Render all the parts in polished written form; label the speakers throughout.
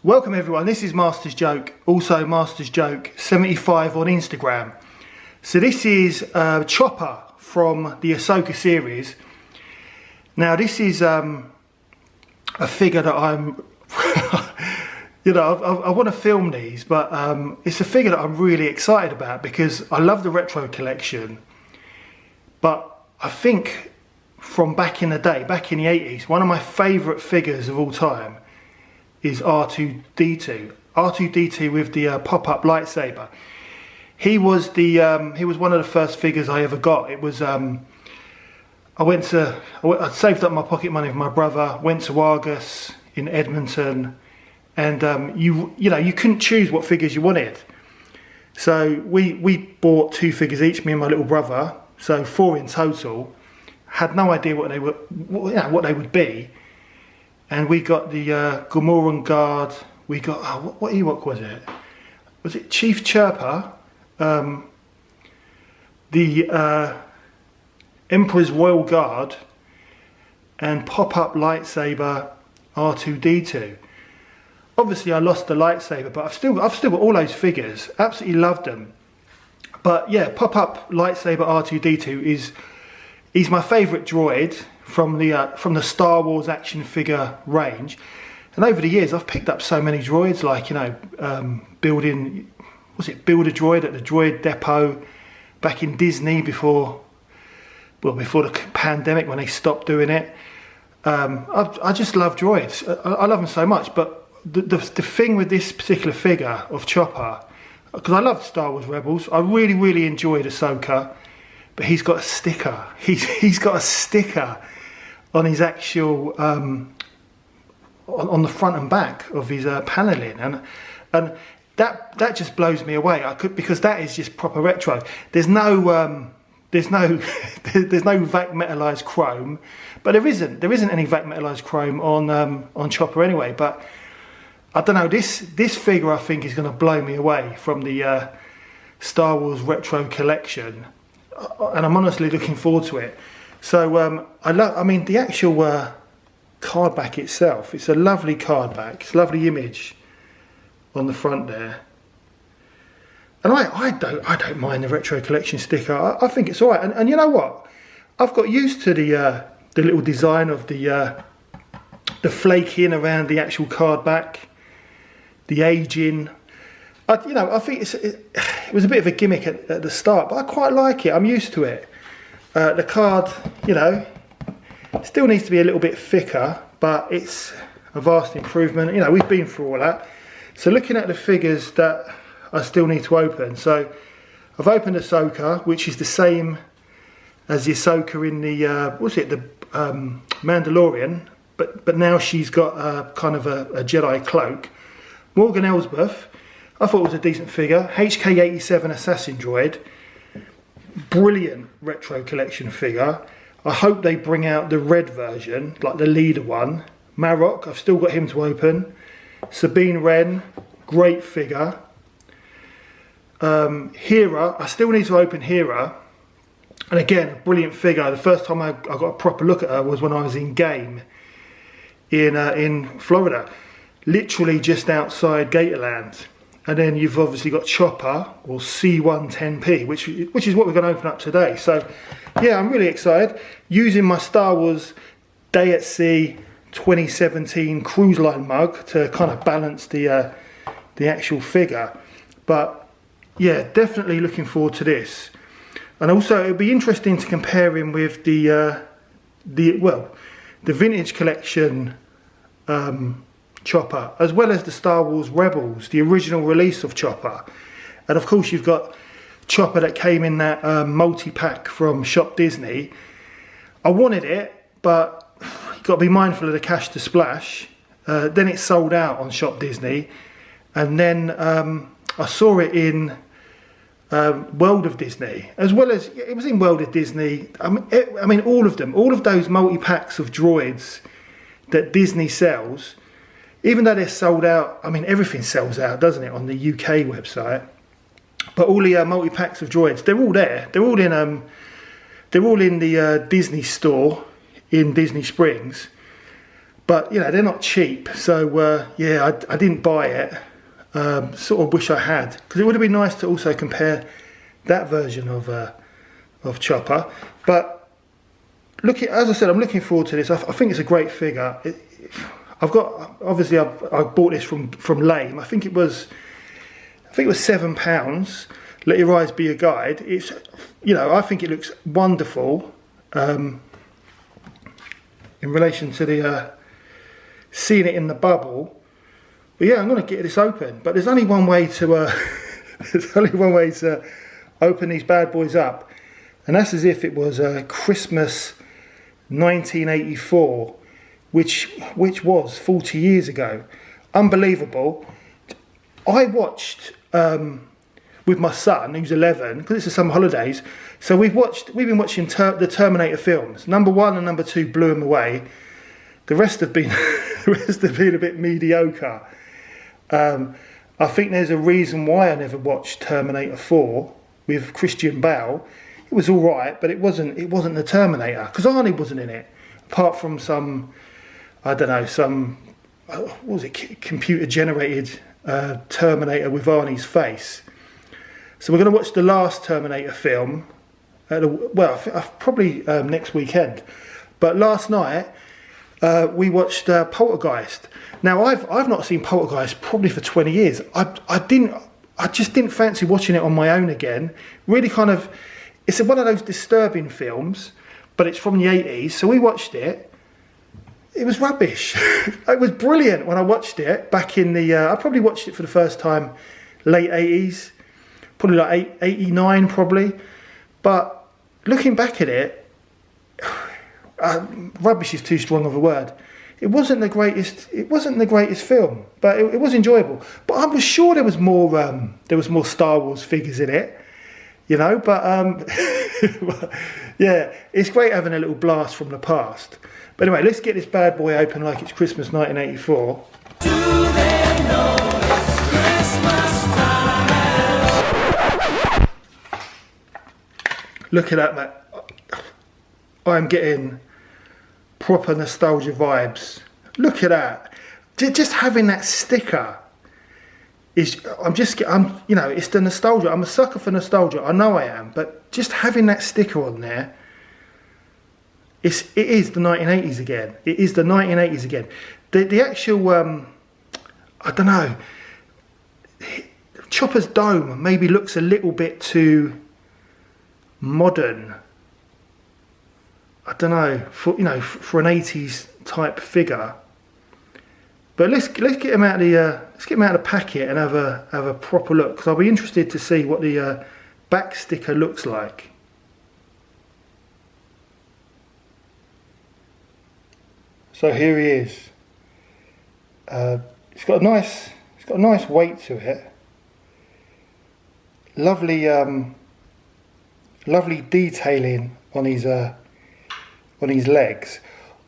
Speaker 1: Welcome everyone, this is Master's Joke, also Master's Joke 75 on Instagram. So this is Chopper from the Ahsoka series. Now this is a figure that I'm, you know, I want to film these, but it's a figure that I'm really excited about because I love the retro collection. But I think from back in the day, back in the 80s, one of my favourite figures of all time is R2-D2. R2-D2 with the pop-up lightsaber. He was one of the first figures I ever got. It was I saved up my pocket money with my brother, went to Argos in Edmonton, and you know you couldn't choose what figures you wanted. So we bought 2 figures each, me and my little brother, so 4 in total. Had no idea what they were, what they would be. And we got the Gamoran Guard. We got what Ewok was it? Was it Chief Chirper? The Emperor's Royal Guard, and pop-up lightsaber R2-D2. Obviously, I lost the lightsaber, but I've still got all those figures. Absolutely loved them. But yeah, pop-up lightsaber R2-D2 is my favourite droid from the Star Wars action figure range, and over the years I've picked up so many droids, like, you know, Build a Droid at the Droid Depot back in Disney before the pandemic, when they stopped doing it. I just love droids. I love them so much. But the thing with this particular figure of Chopper, because I loved Star Wars Rebels, I really enjoyed Ahsoka, but he's got a sticker. He's got a sticker on his actual on the front and back of his paneling, and that just blows me away. Because that is just proper retro. There's no there's no vac metallized chrome, but there isn't any vac metallized chrome on Chopper anyway. But I don't know, this figure I think is going to blow me away from the Star Wars retro collection, and I'm honestly looking forward to it. So I mean the actual card back itself, it's a lovely card back. It's a lovely image on the front there, and I don't mind the retro collection sticker. I think it's all right, and you know what, I've got used to the little design of the flaking around the actual card back, the aging. I think it was a bit of a gimmick at the start, but I quite like it. I'm used to it. The card, you know, still needs to be a little bit thicker, but it's a vast improvement. You know, we've been through all that. So looking at the figures that I still need to open. So I've opened Ahsoka, which is the same as the Ahsoka in the, the Mandalorian, but now she's got kind of a Jedi cloak. Morgan Elsbeth, I thought it was a decent figure. HK-87 Assassin Droid. Brilliant retro collection figure. I hope they bring out the red version, like the leader one. Marok, I've still got him to open. Sabine Wren, great figure. Hera, I still need to open Hera. And again, a brilliant figure. The first time I got a proper look at her was when I was in game in Florida. Literally just outside Gatorland. And then you've obviously got Chopper, or C1-10P, which is what we're going to open up today. So, yeah, I'm really excited. Using my Star Wars Day at Sea 2017 cruise line mug to kind of balance the actual figure. But, yeah, definitely looking forward to this. And also, it'll be interesting to compare him with the vintage collection Chopper, as well as the Star Wars Rebels, the original release of Chopper. And of course you've got Chopper that came in that multi-pack from Shop Disney. I wanted it, but you've got to be mindful of the cash to splash. Then it sold out on Shop Disney, and then I saw it in World of Disney, as well as it was in World of Disney. I mean all of them, all of those multi-packs of droids that Disney sells, even though they're sold out. I mean, everything sells out, doesn't it, on the UK website? But all the multi-packs of droids, they're all there. They're all in the Disney store in Disney Springs. But you know, they're not cheap. So yeah, I didn't buy it. Sort of wish I had, because it would have been nice to also compare that version of Chopper. But as I said, I'm looking forward to this. I think it's a great figure. I bought this from Lame. I think it was £7. Let your eyes be your guide. It's, you know, I think it looks wonderful in relation to the seeing it in the bubble. But yeah, I'm going to get this open. But there's only one way to open these bad boys up, and that's as if it was Christmas 1984, which was 40 years ago. Unbelievable. I watched with my son, who's 11, because it's the summer holidays. So we've been watching the Terminator films. Number 1 and number 2 blew him away. The rest have been a bit mediocre. I think there's a reason why I never watched Terminator 4 with Christian Bale. It was all right, but it wasn't the Terminator, because Arnie wasn't in it, apart from some, I don't know, what was it, computer generated Terminator with Arnie's face. So we're going to watch the last Terminator film probably next weekend. But last night we watched Poltergeist. Now I've not seen Poltergeist probably for 20 years. I just didn't fancy watching it on my own again. Really kind of, it's one of those disturbing films, but it's from the 80s. So we watched it. It was rubbish. It was brilliant when I watched it back in the, I probably watched it for the first time late 80s, probably like 89 probably. But looking back at it, rubbish is too strong of a word. It wasn't the greatest. It wasn't the greatest film, but it was enjoyable. But I was sure there was more Star Wars figures in it, you know. But yeah, it's great having a little blast from the past. But anyway, let's get this bad boy open like it's Christmas 1984. Do they know it's Christmas time? Look at that, mate. I'm getting proper nostalgia vibes. Look at that. Just having that sticker is, you know, it's the nostalgia. I'm a sucker for nostalgia. I know I am, but just having that sticker on there, it is the 1980s again. It is the 1980s again. The actual, I don't know, Chopper's dome maybe looks a little bit too modern. I don't know, for an 80s type figure. But let's get him out of the packet and have a proper look, because I'll be interested to see what the back sticker looks like. So here he is. It's got a nice weight to it. Lovely detailing on his legs.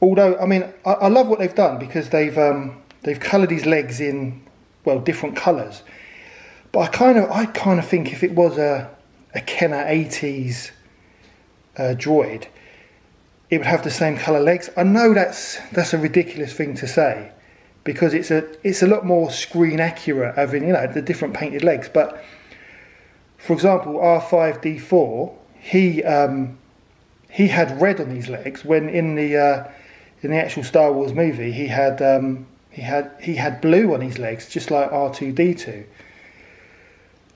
Speaker 1: Although, I mean, I love what they've done, because they've coloured his legs in, well, different colours. But I kind of think if it was a Kenner 80s droid, it would have the same colour legs. I know that's a ridiculous thing to say, because it's a lot more screen accurate having, you know, the different painted legs. But for example, R5D4, he had red on his legs, when in the actual Star Wars movie he had blue on his legs, just like R2D2.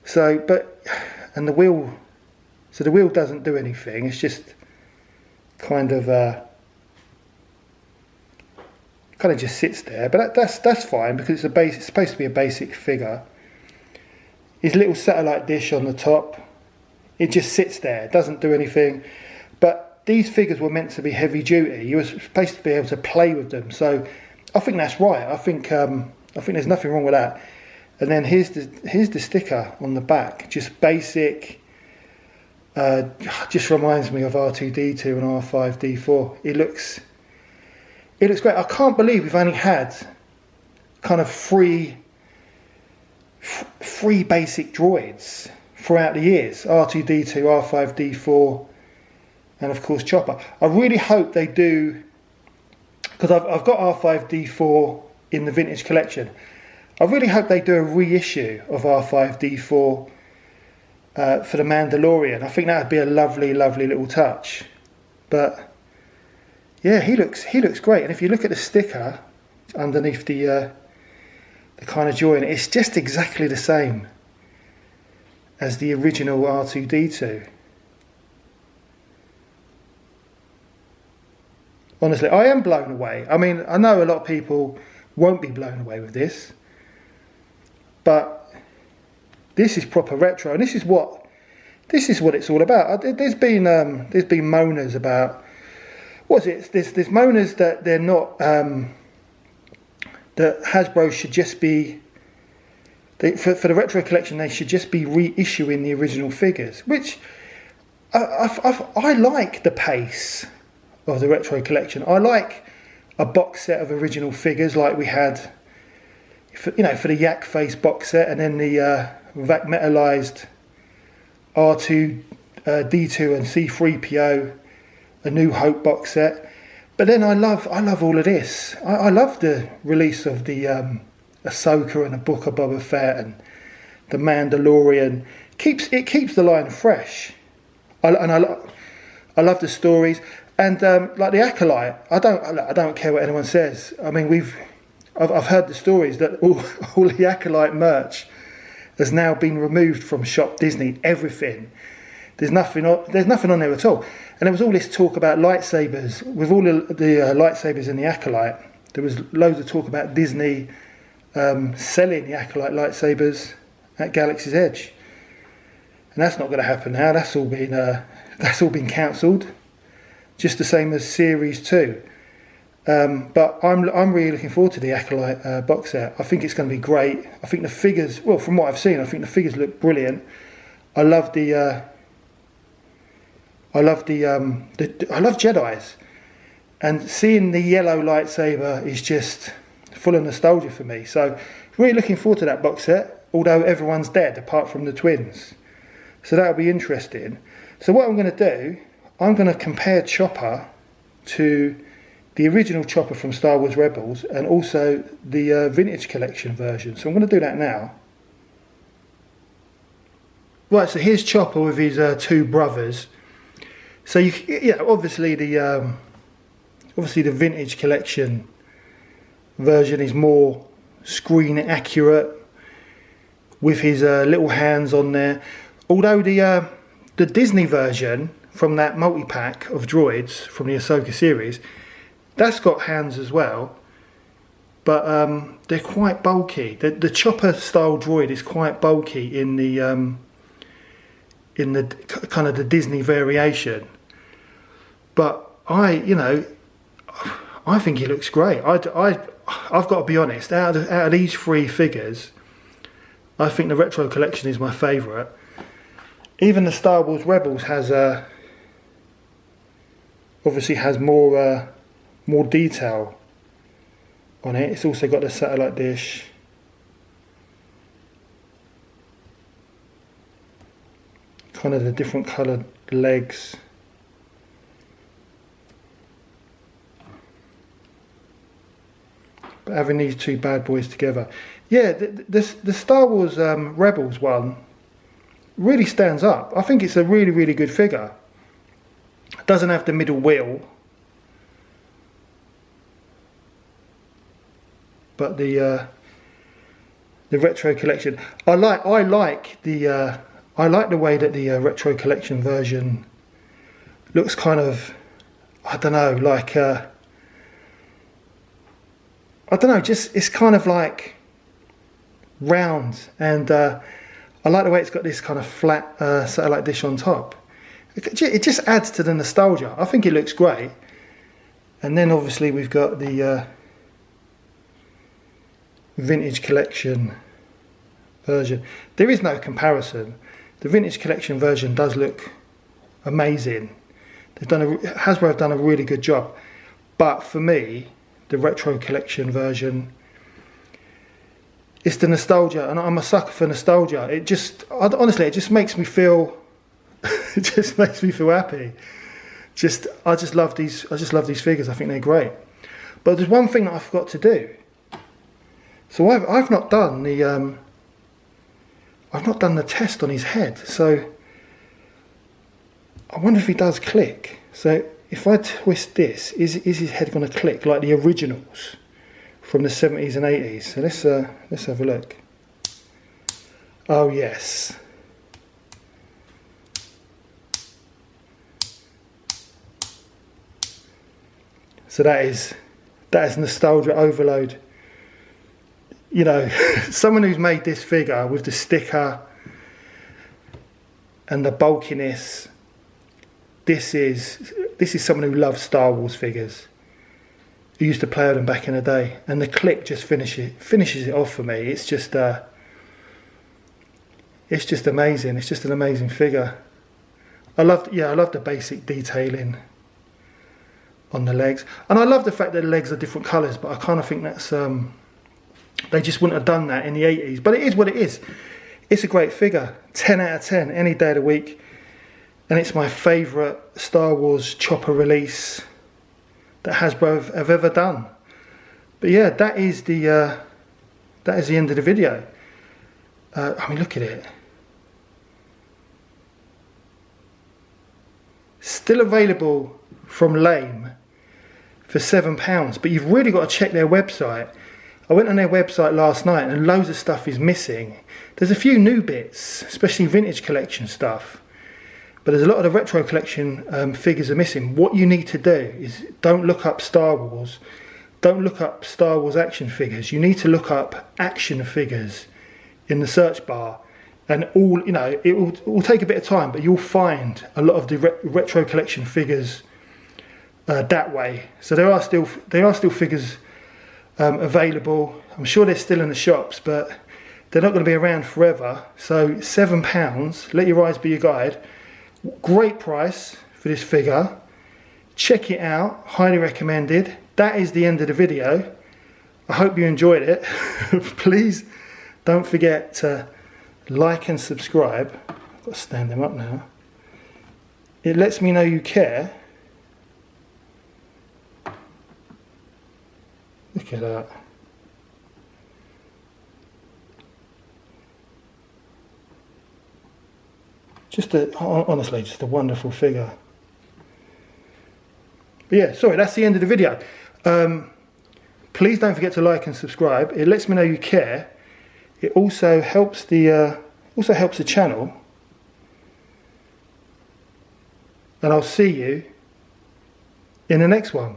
Speaker 1: So, and the wheel doesn't do anything. It's just kind of just sits there. But that's fine, because it's supposed to be a basic figure. His little satellite dish on the top, it just sits there. It doesn't do anything. But these figures were meant to be heavy duty. You were supposed to be able to play with them. So I think that's right. I think there's nothing wrong with that. And then here's the sticker on the back. Just basic. Just reminds me of R2D2 and R5D4. It looks great. I can't believe we've only had kind of three basic droids throughout the years. R2-D2, R5-D4, and of course Chopper. I really hope they do, because I've got R5-D4 in the vintage collection. I really hope they do a reissue of R5-D4 for the Mandalorian. I think that would be a lovely, lovely little touch. But yeah, he looks great. And if you look at the sticker underneath the kind of joint, it's just exactly the same as the original R2-D2. Honestly, I am blown away. I mean, I know a lot of people won't be blown away with this, but this is proper retro, and this is what it's all about. There's been moaners about, what's it? There's moaners that they're not, that Hasbro should just be, for the retro collection, they should just be reissuing the original figures, which I like the pace of the retro collection. I like a box set of original figures like we had, for the Yak Face box set, and then the metalized R2, D2 and C3PO, A New Hope box set. But then I love all of this. I love the release of the Ahsoka and the Book of Boba Fett and the Mandalorian. It keeps the line fresh. I love the stories. And like the Acolyte, I don't care what anyone says. I mean, I've heard the stories that all the Acolyte merch has now been removed from Shop Disney. Everything. There's nothing on there at all. And there was all this talk about lightsabers. With all the lightsabers in the Acolyte, there was loads of talk about Disney selling the Acolyte lightsabers at Galaxy's Edge. And that's not going to happen now. That's all been cancelled. Just the same as Series 2. But I'm really looking forward to the Acolyte box set. I think it's going to be great. I think the figures, well, from what I've seen, I think the figures look brilliant. I love Jedi's, and seeing the yellow lightsaber is just full of nostalgia for me. So really looking forward to that box set. Although everyone's dead apart from the twins, so that'll be interesting. So what I'm going to do, I'm going to compare Chopper to the original Chopper from Star Wars Rebels and also the vintage collection version. So I'm going to do that now. Right, so here's Chopper with his two brothers. So obviously the vintage collection version is more screen accurate with his little hands on there. Although the Disney version from that multi-pack of droids from the Ahsoka series, that's got hands as well, but they're quite bulky. The Chopper style droid is quite bulky in the kind of the Disney variation. But I think he looks great. I've got to be honest. Out of these three figures, I think the retro collection is my favourite. Even the Star Wars Rebels obviously has more detail on it. It's also got the satellite dish. Kind of the different coloured legs. But having these two bad boys together. Yeah, the Star Wars Rebels one really stands up. I think it's a really, really good figure. It doesn't have the middle wheel. But the retro collection, I like the way that the retro collection version looks kind of, I don't know, like I don't know, just it's kind of like round, and I like the way it's got this kind of flat satellite dish on top. It just adds to the nostalgia. I think it looks great. And then obviously we've got the vintage collection version. There is no comparison. The vintage collection version does look amazing. Hasbro have done a really good job. But for me, the retro collection version it's the nostalgia, and I'm a sucker for nostalgia. It just, honestly, it just makes me feel, it just makes me feel happy. I just love these figures. I think they're great. But there's one thing that I forgot to do. So I've not done the test on his head. So I wonder if he does click. So if I twist this, is his head going to click like the originals from the 70s and 80s? So let's have a look. Oh yes. So that is nostalgia overload. You know, someone who's made this figure with the sticker and the bulkiness. This is someone who loves Star Wars figures, who used to play with them back in the day, and the click just finishes it off for me. It's just amazing. It's just an amazing figure. I love the basic detailing on the legs, and I love the fact that the legs are different colours. But I kind of think that's they just wouldn't have done that in the 80s. But it is what it is. It's a great figure. 10 out of 10 any day of the week. And it's my favourite Star Wars chopper release that Hasbro have ever done. But yeah, that is the end of the video. I mean, look at it. Still available from Lame for £7, but you've really got to check their website. I went on their website last night and loads of stuff is missing. There's a few new bits, especially vintage collection stuff. But there's a lot of the retro collection figures are missing. What you need to do is don't look up Star Wars. Don't look up Star Wars action figures. You need to look up action figures in the search bar. And it will take a bit of time, but you'll find a lot of the retro collection figures that way. So there are still figures available. I'm sure they're still in the shops, but they're not going to be around forever. So £7. Let your eyes be your guide. Great price for this figure. Check it out, highly recommended. That is the end of the video. I hope you enjoyed it. Please don't forget to like and subscribe. I've got to stand them up now. It lets me know you care. Look at that. Honestly, just a wonderful figure. But yeah, sorry, that's the end of the video. Please don't forget to like and subscribe. It lets me know you care. It also helps the channel. And I'll see you in the next one.